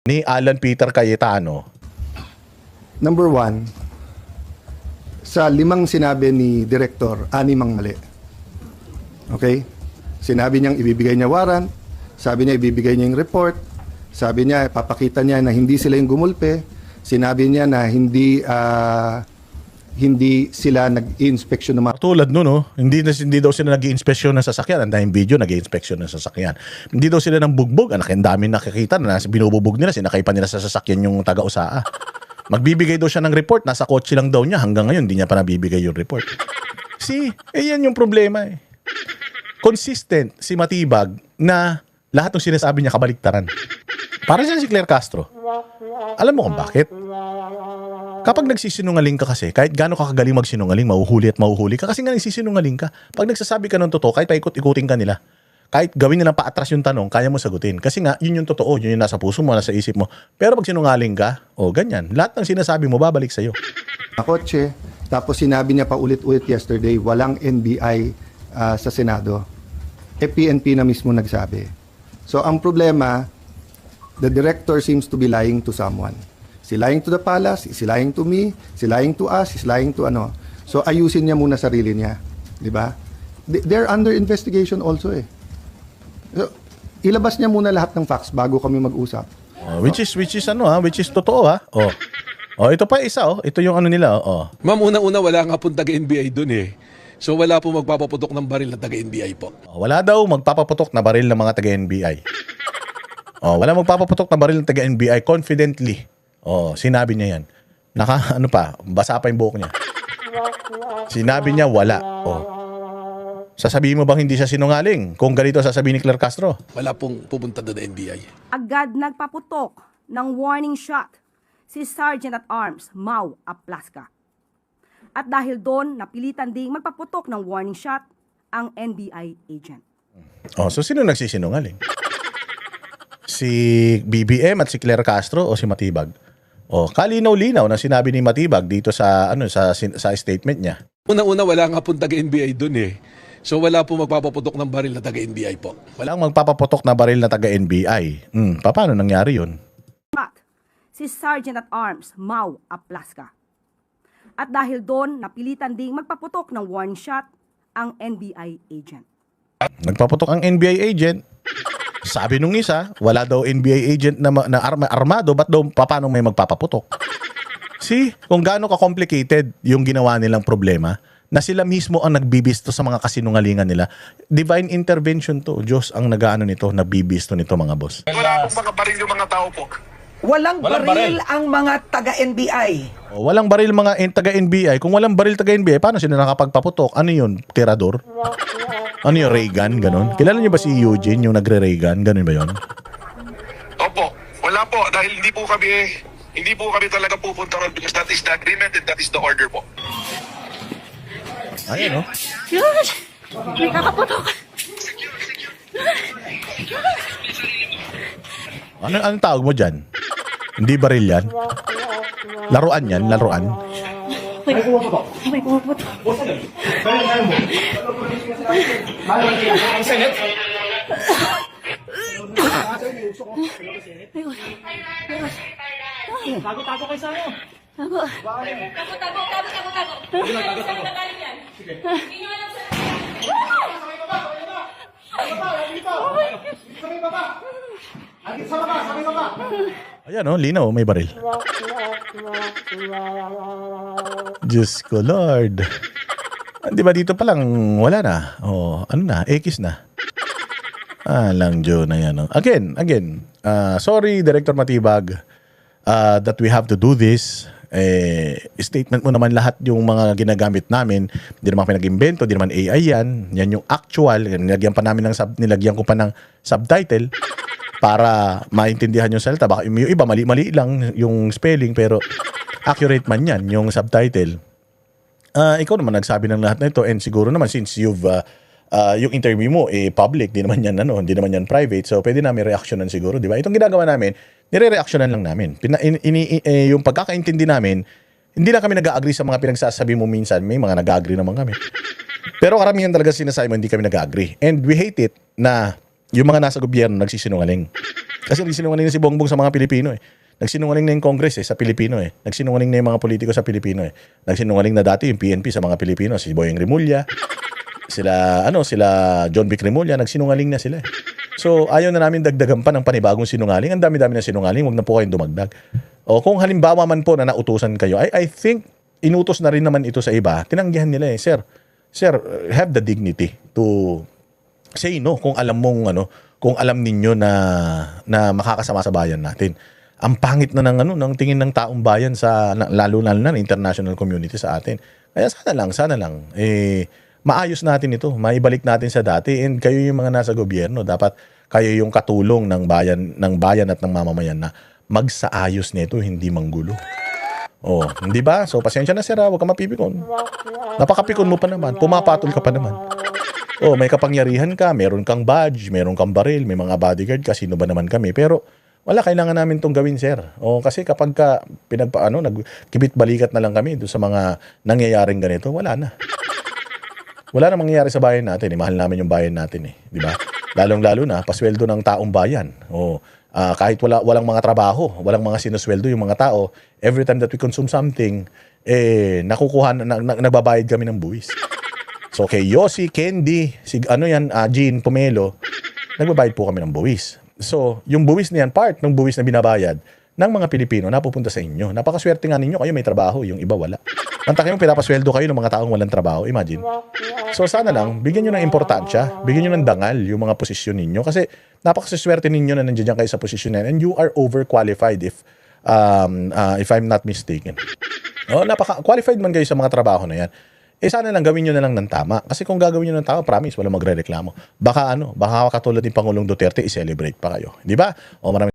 ni Alan Peter Cayetano. Number one, sa 5 sinabi ni Director, 6 ang mali. Okay? Sinabi niyang ibibigay niya warrant, sabi niya ibibigay niya yung report, sabi niya papakita niya na hindi sila yung gumulpe, sinabi niya na hindi sila nag-i-inspection ng mga... Tulad nun, no? Hindi daw sila nag-i-inspeksyon ng sasakyan. Ang daming video, nag-i-inspeksyon ng sasakyan. Hindi daw sila ng bugbog. Ang dami nakikita na binububog nila, sinakay pa nila sa sasakyan yung taga-usaa. Magbibigay daw siya ng report, nasa kotse lang daw niya. Hanggang ngayon, hindi niya pa nabibigay yung report. Yan yung problema eh. Consistent si Matibag na lahat ng sinasabi niya kabaliktaran. Para siya si Claire Castro. Alam mo kung bakit? Kapag nagsisinungaling ka kasi, kahit gaano ka kagaling magsinungaling, mahuhuli at mahuhuli ka kasi nga nagsisinungaling ka. Pag nagsasabi ka ng totoo, kahit paikot-ikutin ka nila, kahit gawin nilang paatras yung tanong, kaya mo sagutin. Kasi nga, yun yung totoo, yun yung nasa puso mo, nasa isip mo. Pero pag sinungaling ka, ganyan. Lahat ng sinasabi mo, babalik sa'yo. kotse, tapos sinabi niya pa ulit-ulit yesterday, walang NBI sa Senado. PNP na mismo nagsabi. So ang problema, the director seems to be lying to someone. He's lying to the palace, he's lying to me, he's lying to us, he's lying to ano. So ayusin niya muna sarili niya, di ba? They're under investigation also eh. So, ilabas niya muna lahat ng facts bago kami mag-usap. Which is totoo ha. Ito pa isa Ito yung ano nila Ma'am, una-una wala nga pong taga-NBI dun eh. So wala po magpapaputok ng baril na taga-NBI po. Wala daw magpapaputok na baril ng mga taga-NBI. Wala magpapaputok na baril ng taga-NBI confidently. Sinabi niya yan. Basa pa yung buhok niya. Sinabi niya wala. Sasabihin mo bang hindi siya sinungaling? Kung ganito sasabihin ni Claire Castro. Wala pong pupunta doon na NBI. Agad nagpaputok ng warning shot si Sergeant at Arms Mau Aplaska. At dahil doon, napilitan ding magpaputok ng warning shot ang NBI agent. So sino nagsisinungaling? Si BBM at si Claire Castro o si Matibag? Kalinaw-linaw na sinabi ni Matibag dito sa sa statement niya. Una-una wala nga pong taga-NBI doon eh. So wala po magpapaputok ng baril na taga-NBI po. Walang magpapaputok na baril na taga-NBI. Paano nangyari yun? Si Sergeant at Arms Mau Aplaska. At dahil doon, napilitan ding magpaputok ng warning shot ang NBI agent. Nagpaputok ang NBI agent. Sabi nung isa, wala daw NBI agent na armado, ba't daw paano may magpapaputok? Kung gaano ka-complicated yung ginawa nilang problema, na sila mismo ang nagbibisto sa mga kasinungalingan nila. Divine intervention to. Diyos ang nag-ano nito, nagbibisto nito mga boss. Wala pong mga baril yung mga tao po. Walang baril ang mga taga-NBI. Walang baril mga taga-NBI. Kung walang baril taga-NBI, paano sila nakapagpaputok? Ano yun? Tirador? Ano yung ray gun? Ganon? Kilala niyo ba si Eugene, yung nagre-ray gun? Ganon ba yun? Opo. Wala po. Dahil hindi po kami talaga pupunta ron because that is the agreement and that is the order po. Ayan Diyos! May kakaputok! Anong tawag mo dyan? Hindi baril yan? Laruan yan? Laruan? May pumaputok. Tago kayo sa ano? Tago. Ayan linaw, may baril. Diyos ko, Lord. Di ba dito pa lang, wala na. Ano na, X na. Lang Joe na yan. Again, sorry, Director Matibag, that we have to do this. Statement mo naman lahat yung mga ginagamit namin. Hindi naman pinag-invento, hindi naman AI yan. Yan yung actual. Nilagyan ko pa ng subtitle para maintindihan yung salita. Baka yung iba, mali-mali lang yung spelling, pero accurate man yan, yung subtitle. Ikaw naman nagsabi ng lahat na ito, and siguro naman since you've yung interview mo public, hindi naman yan private, so pwede namin reactionan siguro, di ba? Itong ginagawa namin, nire-reactionan lang namin. Yung pagkakaintindi namin, hindi lang kami nag-agree sa mga pinagsasabi mo minsan, may mga nag-agree naman kami. Pero karamihan talaga sinasabi mo, hindi kami nag-agree. And we hate it na yung mga nasa gobyerno nagsisinungaling. Kasi nagsinungaling na si Bongbong sa mga Pilipino eh. Nagsinungaling na yung Congress sa Pilipino eh. Nagsinungaling na yung mga politiko sa Pilipino eh. Nagsinungaling na dati yung PNP sa mga Pilipino, si Boyeng Rimulya, sila John Vic Rimulya, nagsinungaling na sila eh. So ayaw na namin dagdagan pa ng panibagong sinungaling. Ang dami-dami na sinungaling, wag na po kayong dumagdag. O kung halimbawa man po na nautusan kayo, I think inutos na rin naman ito sa iba. Tinanggihan nila eh, sir, have the dignity to say no kung alam mong kung alam ninyo na makakasama sa bayan natin. Ang pangit na ng tingin ng taong bayan lalo na ng international community sa atin. Kaya sana lang maayos natin ito, maibalik natin sa dati, and kayo yung mga nasa gobyerno, dapat kayo yung katulong ng bayan at ng mamamayan na magsaayos nito, hindi manggulo. Oh, hindi ba? So pasensya na sir, huwag ka mapipikon. Napakapikon mo pa naman, pumapatol ka pa naman. Oh, may kapangyarihan ka, meron kang badge, meron kang baril, may mga bodyguard ka, sino ba naman kami? Pero wala, kailangan namin tong gawin, sir. O kasi kapag ka nagkibit balikat na lang kami doon sa mga nangyayaring ganito, wala na. Wala na mangyayari sa bayan natin. Mahal namin yung bayan natin eh, di ba? Lalong-lalo na pasweldo ng taong bayan. O kahit walang mga trabaho, walang mga sinusweldo yung mga tao, every time that we consume something, nagbabayad kami ng buwis. So kay Yossi, Candy, Jean Pomelo, nagbabayad po kami ng buwis. So, yung buwis na yan, part ng buwis na binabayad ng mga Pilipino napupunta sa inyo. Napakaswerte nga ninyo, kayo may trabaho, yung iba wala. Mantakin mo, pinapasweldo kayo ng mga taong walang trabaho, imagine. So, sana lang, bigyan nyo ng importansya, bigyan nyo ng dangal yung mga posisyon ninyo. Kasi napakaswerte ninyo na nandiyan kayo sa posisyon na yan, and you are overqualified if I'm not mistaken. Napaka-qualified man kayo sa mga trabaho na yan. Sana lang gawin nyo na lang ng tama. Kasi kung gagawin nyo ng tama, promise, walang magre-reklamo. Baka katulad ni Pangulong Duterte, i-celebrate pa kayo. Di ba? O maraming